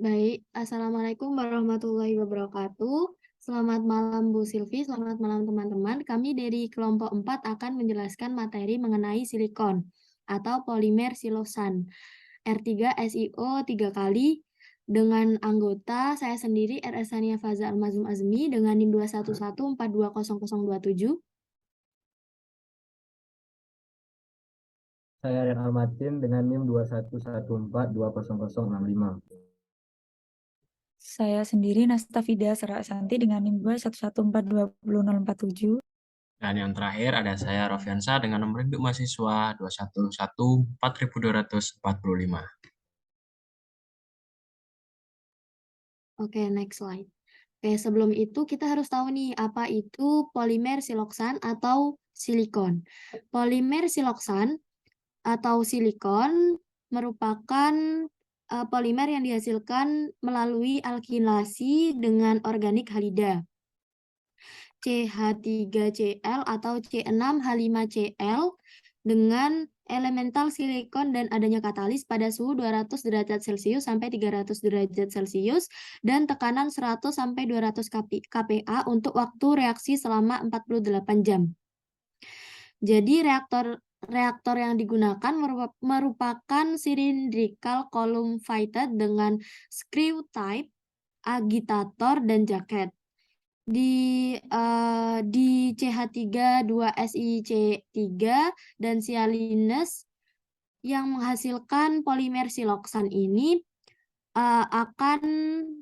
Baik, Assalamualaikum warahmatullahi wabarakatuh. Selamat malam Bu Silvi, selamat malam teman-teman. Kami dari kelompok 4 akan menjelaskan materi mengenai silikon atau polimer silosan. R3SiO 3 kali dengan anggota saya sendiri RS Sania Faza Almazum Azmi dengan NIM 211420027. Saya Rian Almatin dengan NIM 211420065. Saya sendiri Nastafida Sarasanti dengan NIM 211420047. Dan yang terakhir ada saya Rofiansa dengan nomor induk mahasiswa 2114245. Oke, next slide. Oke, sebelum itu kita harus tahu nih apa itu polimer siloksan atau silikon. Polimer siloksan atau silikon merupakan polimer yang dihasilkan melalui alkilasi dengan organik halida. CH3Cl atau C6H5Cl dengan elemental silikon dan adanya katalis pada suhu 200 derajat Celcius sampai 300 derajat Celcius dan tekanan 100 sampai 200 kPa untuk waktu reaksi selama 48 jam. Jadi reaktor yang digunakan merupakan cylindrical column fitted dengan screw type, agitator, dan jaket. Di CH3 2SiC3 dan sialines yang menghasilkan polimer siloksan ini akan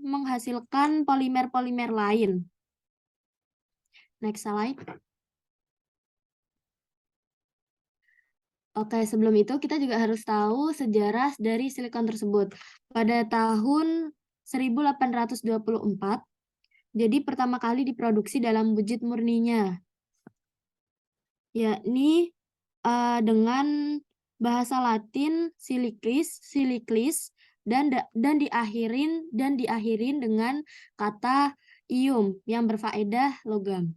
menghasilkan polimer-polimer lain. Next slide. Oke, sebelum itu kita juga harus tahu sejarah dari silikon tersebut. Pada tahun 1824, jadi pertama kali diproduksi dalam wujud murninya, yakni dengan bahasa Latin siliklis dan diakhirin dengan kata ium yang berfaedah logam.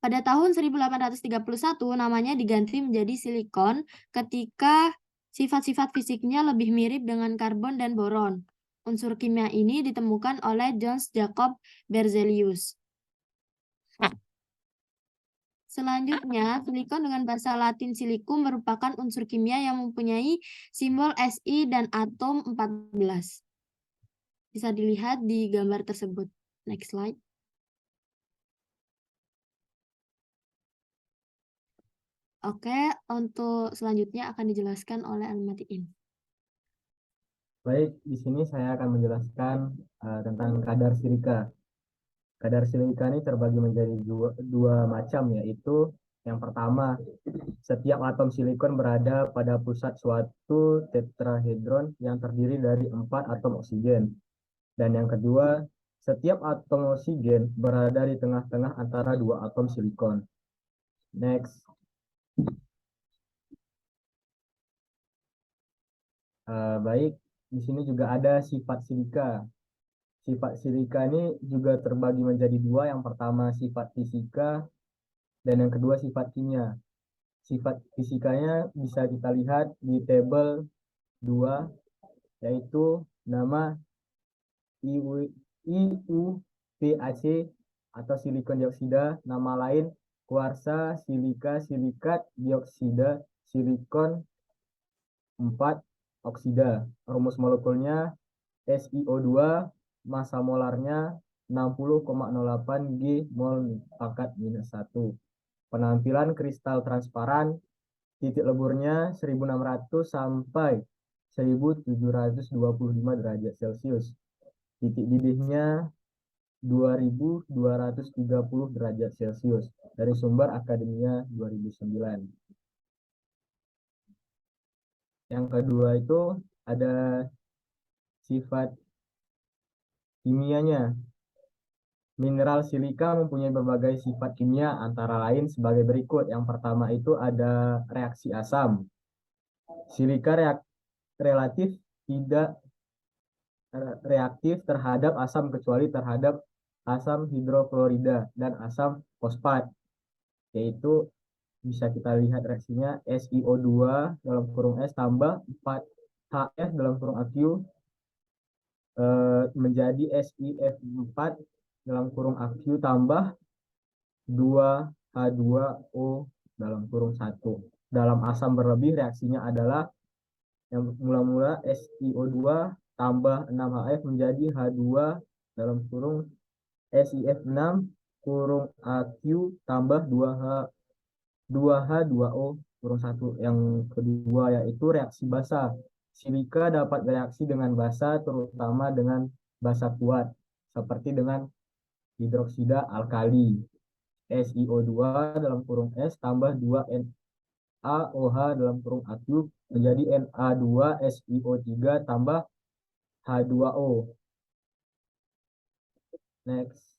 Pada tahun 1831 namanya diganti menjadi silikon ketika sifat-sifat fisiknya lebih mirip dengan karbon dan boron. Unsur kimia ini ditemukan oleh Johannes Jacob Berzelius. Selanjutnya, silikon dengan bahasa Latin silicum merupakan unsur kimia yang mempunyai simbol Si dan atom 14. Bisa dilihat di gambar tersebut. Next slide. Oke, untuk selanjutnya akan dijelaskan oleh Al-Matiin. Baik, di sini saya akan menjelaskan tentang kadar silika. Kadar silika ini terbagi menjadi dua macam, yaitu yang pertama, setiap atom silikon berada pada pusat suatu tetrahedron yang terdiri dari 4 atom oksigen. Dan yang kedua, setiap atom oksigen berada di tengah-tengah antara 2 atom silikon. Next. Baik, di sini juga ada sifat silika. Sifat silika ini juga terbagi menjadi dua. Yang pertama sifat fisika dan yang kedua sifat kimia. Sifat fisikanya bisa kita lihat di tabel 2, yaitu nama IUPAC atau silikon dioksida, nama lain kuarsa, silika, silikat, dioksida, silikon 4 oksida. Rumus molekulnya SiO2, massa molarnya 60,08 G mol pangkat -1. Penampilan kristal transparan, titik leburnya 1600 sampai 1725 derajat Celcius. Titik didihnya 2230 derajat Celcius. Dari sumber Akademia 2009. Yang kedua itu ada sifat kimianya. Mineral silika mempunyai berbagai sifat kimia antara lain sebagai berikut. Yang pertama itu ada reaksi asam. Silika relatif tidak reaktif terhadap asam kecuali terhadap asam hidroklorida dan asam fosfat. Yaitu bisa kita lihat reaksinya SiO2 dalam kurung S tambah 4HF dalam kurung AQ menjadi SiF4 dalam kurung AQ tambah 2H2O dalam kurung 1. Dalam asam berlebih reaksinya adalah yang mula-mula SiO2 tambah 6HF menjadi H2 dalam kurung SiF6 kurung AQ tambah 2H2O kurung 1. Yang kedua yaitu reaksi basa. Silika dapat bereaksi dengan basa terutama dengan basa kuat seperti dengan hidroksida alkali. SiO2 dalam kurung S tambah 2NaOH dalam kurung AQ menjadi Na2SiO3 tambah H2O. Next.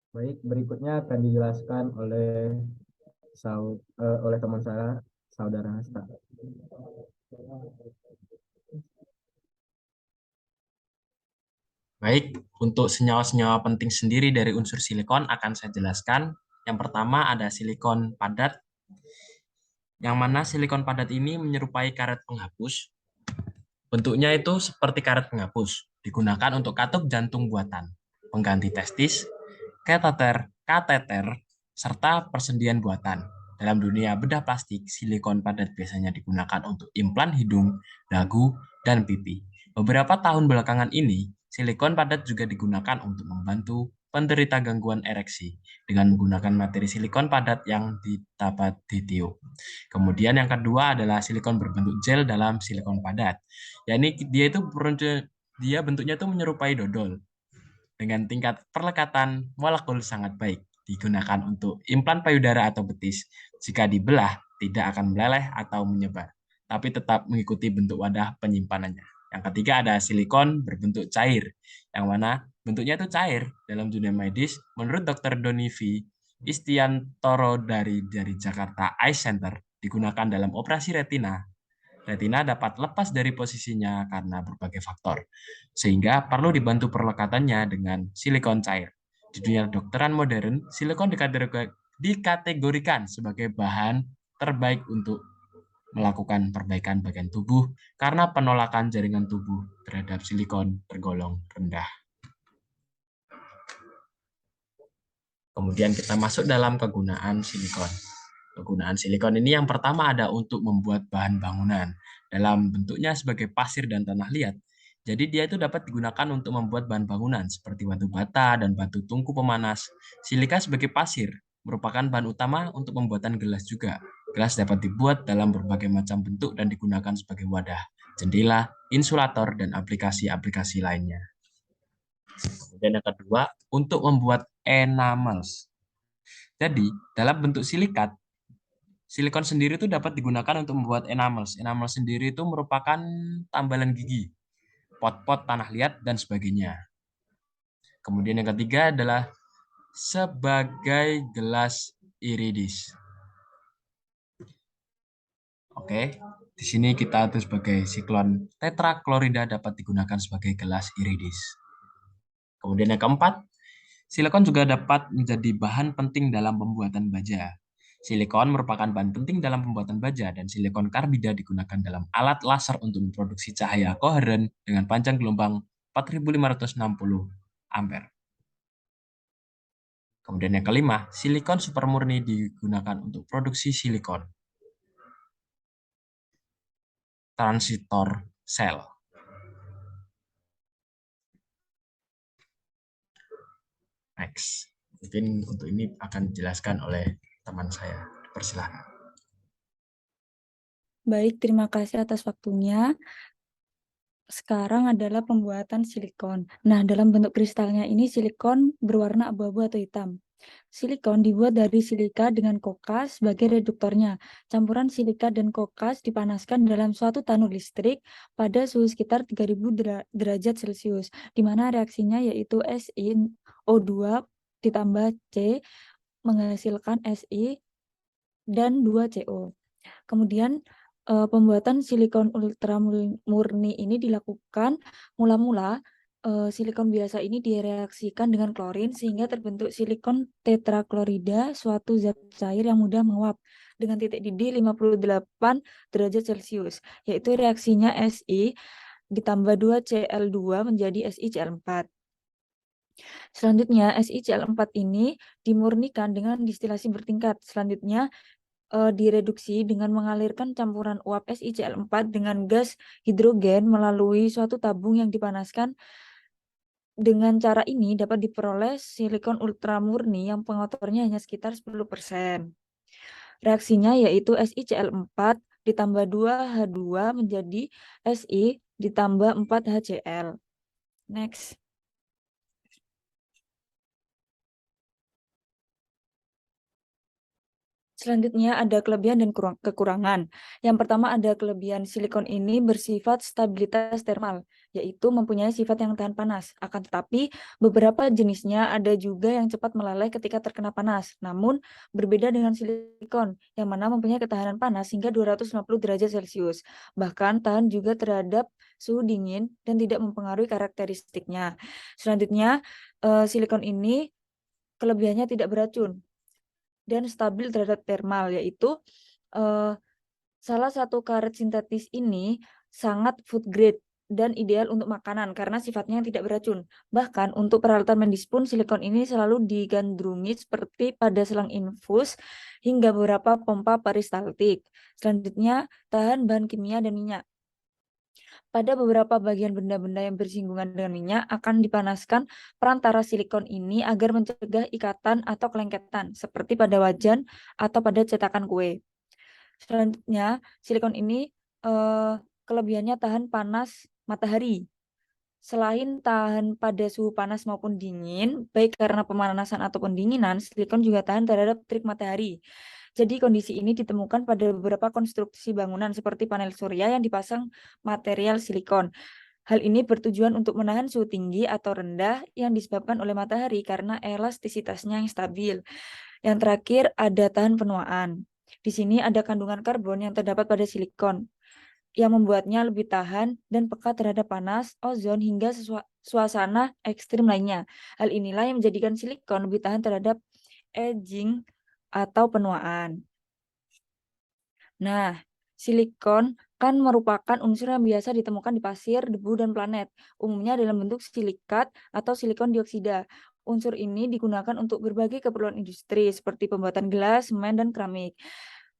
Baik, berikutnya akan dijelaskan oleh teman saya, saudara Hasta. Baik, untuk senyawa-senyawa penting sendiri dari unsur silikon akan saya jelaskan. Yang pertama ada silikon padat, yang mana silikon padat ini menyerupai karet penghapus. Bentuknya itu seperti karet penghapus, digunakan untuk katup jantung buatan, pengganti testis, kateter, serta persendian buatan. Dalam dunia bedah plastik, silikon padat biasanya digunakan untuk implan hidung, dagu, dan pipi. Beberapa tahun belakangan ini, silikon padat juga digunakan untuk membantu penderita gangguan ereksi dengan menggunakan materi silikon padat yang dapat ditiup. Kemudian yang kedua adalah silikon berbentuk gel dalam silikon padat. yakni dia bentuknya itu menyerupai dodol dengan tingkat perlekatan molekul sangat baik. Digunakan untuk implan payudara atau betis. Jika dibelah, tidak akan meleleh atau menyebar, tapi tetap mengikuti bentuk wadah penyimpanannya. Yang ketiga ada silikon berbentuk cair, yang mana bentuknya itu cair dalam dunia medis. Menurut Dr. Doni V. Istiantoro dari Jakarta Eye Center, digunakan dalam operasi retina. Retina dapat lepas dari posisinya karena berbagai faktor, sehingga perlu dibantu perlekatannya dengan silikon cair. Di dunia kedokteran modern, silikon dikategorikan sebagai bahan terbaik untuk melakukan perbaikan bagian tubuh karena penolakan jaringan tubuh terhadap silikon tergolong rendah. Kemudian kita masuk dalam kegunaan silikon. Kegunaan silikon ini yang pertama ada untuk membuat bahan bangunan dalam bentuknya sebagai pasir dan tanah liat. Jadi dia itu dapat digunakan untuk membuat bahan bangunan seperti batu bata dan batu tungku pemanas. Silika sebagai pasir merupakan bahan utama untuk pembuatan gelas juga. Gelas dapat dibuat dalam berbagai macam bentuk dan digunakan sebagai wadah, jendela, insulator, dan aplikasi-aplikasi lainnya. Kemudian yang kedua, untuk membuat enamels. Jadi, dalam bentuk silikat, silikon sendiri itu dapat digunakan untuk membuat enamels. Enamel sendiri itu merupakan tambalan gigi, pot-pot tanah liat, dan sebagainya. Kemudian yang ketiga adalah sebagai gelas iridis. Oke, di sini kita itu sebagai siklon tetraklorida dapat digunakan sebagai gelas iridis. Kemudian yang keempat, silikon juga dapat menjadi bahan penting dalam pembuatan baja. Silikon merupakan bahan penting dalam pembuatan baja dan silikon karbida digunakan dalam alat laser untuk memproduksi cahaya koheren dengan panjang gelombang 4560 ampere. Kemudian yang kelima, silikon supermurni digunakan untuk produksi silikon transistor sel. Next. Mungkin untuk ini akan dijelaskan oleh teman saya. Persilakan. Baik, terima kasih atas waktunya. Sekarang adalah pembuatan silikon. Nah, dalam bentuk kristalnya ini silikon berwarna abu-abu atau hitam. Silikon dibuat dari silika dengan kokas sebagai reduktornya. Campuran silika dan kokas dipanaskan dalam suatu tanur listrik pada suhu sekitar 3000 derajat Celcius, di mana reaksinya yaitu SiO2 ditambah C menghasilkan Si dan 2CO. Kemudian pembuatan silikon ultramurni ini dilakukan mula-mula silikon biasa ini direaksikan dengan klorin sehingga terbentuk silikon tetraklorida, suatu zat cair yang mudah menguap dengan titik didih 58 derajat Celcius, yaitu reaksinya Si ditambah 2Cl2 menjadi SiCl4. Selanjutnya, SiCl4 ini dimurnikan dengan distilasi bertingkat. Selanjutnya, direduksi dengan mengalirkan campuran uap SiCl4 dengan gas hidrogen melalui suatu tabung yang dipanaskan. Dengan cara ini dapat diperoleh silikon ultramurni yang pengotornya hanya sekitar 10%. Reaksinya yaitu SiCl4 ditambah 2H2 menjadi Si ditambah 4HCl. Next. Selanjutnya ada kelebihan dan kekurangan. Yang pertama ada kelebihan silikon ini bersifat stabilitas termal, yaitu mempunyai sifat yang tahan panas. Akan tetapi beberapa jenisnya ada juga yang cepat meleleh ketika terkena panas. Namun berbeda dengan silikon yang mana mempunyai ketahanan panas hingga 250 derajat Celcius. Bahkan tahan juga terhadap suhu dingin dan tidak mempengaruhi karakteristiknya. Selanjutnya silikon ini kelebihannya tidak beracun dan stabil terhadap termal, yaitu salah satu karet sintetis ini sangat food grade dan ideal untuk makanan karena sifatnya yang tidak beracun. Bahkan untuk peralatan medis pun silikon ini selalu digandrungi seperti pada selang infus hingga beberapa pompa peristaltik. Selanjutnya, tahan bahan kimia dan minyak. Pada beberapa bagian benda-benda yang bersinggungan dengan minyak akan dipanaskan perantara silikon ini agar mencegah ikatan atau kelengketan, seperti pada wajan atau pada cetakan kue. Selanjutnya, silikon ini kelebihannya tahan panas matahari. Selain tahan pada suhu panas maupun dingin, baik karena pemanasan atau pendinginan, silikon juga tahan terhadap terik matahari. Jadi kondisi ini ditemukan pada beberapa konstruksi bangunan seperti panel surya yang dipasang material silikon. Hal ini bertujuan untuk menahan suhu tinggi atau rendah yang disebabkan oleh matahari karena elastisitasnya yang stabil. Yang terakhir ada tahan penuaan. Di sini ada kandungan karbon yang terdapat pada silikon yang membuatnya lebih tahan dan peka terhadap panas, ozon, hingga suasana ekstrim lainnya. Hal inilah yang menjadikan silikon lebih tahan terhadap aging atau penuaan. Nah, silikon kan merupakan unsur yang biasa ditemukan di pasir, debu, dan planet. Umumnya dalam bentuk silikat atau silikon dioksida. Unsur ini digunakan untuk berbagai keperluan industri seperti pembuatan gelas, semen, dan keramik.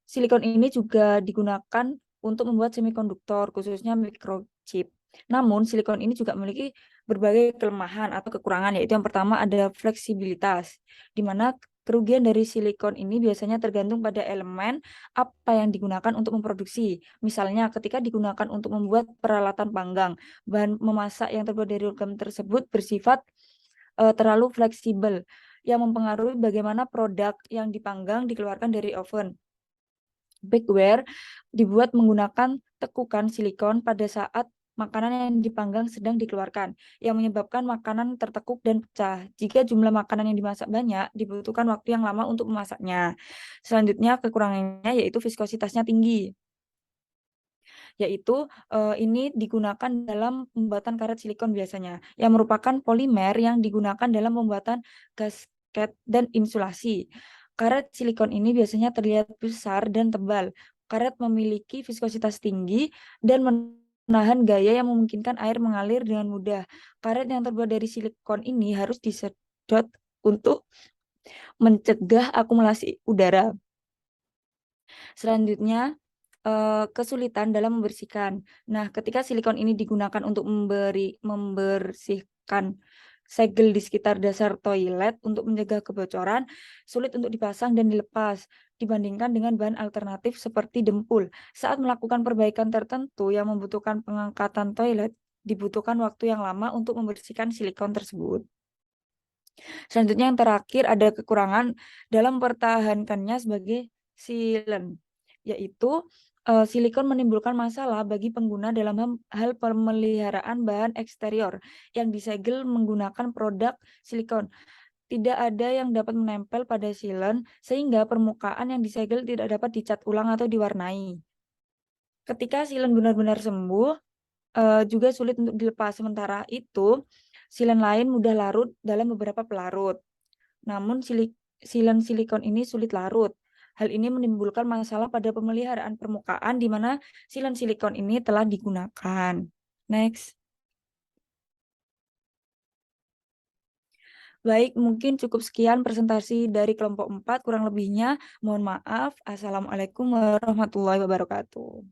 Silikon ini juga digunakan untuk membuat semikonduktor, khususnya microchip. Namun, silikon ini juga memiliki berbagai kelemahan atau kekurangan, yaitu yang pertama ada fleksibilitas, di mana kerugian dari silikon ini biasanya tergantung pada elemen apa yang digunakan untuk memproduksi. Misalnya, ketika digunakan untuk membuat peralatan panggang, bahan memasak yang terbuat dari logam tersebut bersifat terlalu fleksibel, yang mempengaruhi bagaimana produk yang dipanggang dikeluarkan dari oven. Bakeware dibuat menggunakan tekukan silikon pada saat makanan yang dipanggang sedang dikeluarkan, yang menyebabkan makanan tertekuk dan pecah. Jika jumlah makanan yang dimasak banyak, dibutuhkan waktu yang lama untuk memasaknya. Selanjutnya, kekurangannya yaitu viskositasnya tinggi, yaitu ini digunakan dalam pembuatan karet silikon biasanya, yang merupakan polimer yang digunakan dalam pembuatan gasket dan insulasi. Karet silikon ini biasanya terlihat besar dan tebal. Karet memiliki viskositas tinggi dan menahan gaya yang memungkinkan air mengalir dengan mudah. Karet yang terbuat dari silikon ini harus disedot untuk mencegah akumulasi udara. Selanjutnya, kesulitan dalam membersihkan. Nah, ketika silikon ini digunakan untuk membersihkan segel di sekitar dasar toilet untuk mencegah kebocoran, sulit untuk dipasang dan dilepas dibandingkan dengan bahan alternatif seperti dempul. Saat melakukan perbaikan tertentu yang membutuhkan pengangkatan toilet, dibutuhkan waktu yang lama untuk membersihkan silikon tersebut. Selanjutnya yang terakhir ada kekurangan dalam mempertahankannya sebagai sealant, yaitu silikon menimbulkan masalah bagi pengguna dalam hal pemeliharaan bahan eksterior yang disegel menggunakan produk silikon. Tidak ada yang dapat menempel pada sealant sehingga permukaan yang disegel tidak dapat dicat ulang atau diwarnai. Ketika sealant benar-benar sembuh, juga sulit untuk dilepas. Sementara itu, Silen lain mudah larut dalam beberapa pelarut. Namun silen silikon ini sulit larut. Hal ini menimbulkan masalah pada pemeliharaan permukaan di mana silen silikon ini telah digunakan. Next. Baik, mungkin cukup sekian presentasi dari kelompok 4. Kurang lebihnya mohon maaf. Assalamualaikum warahmatullahi wabarakatuh.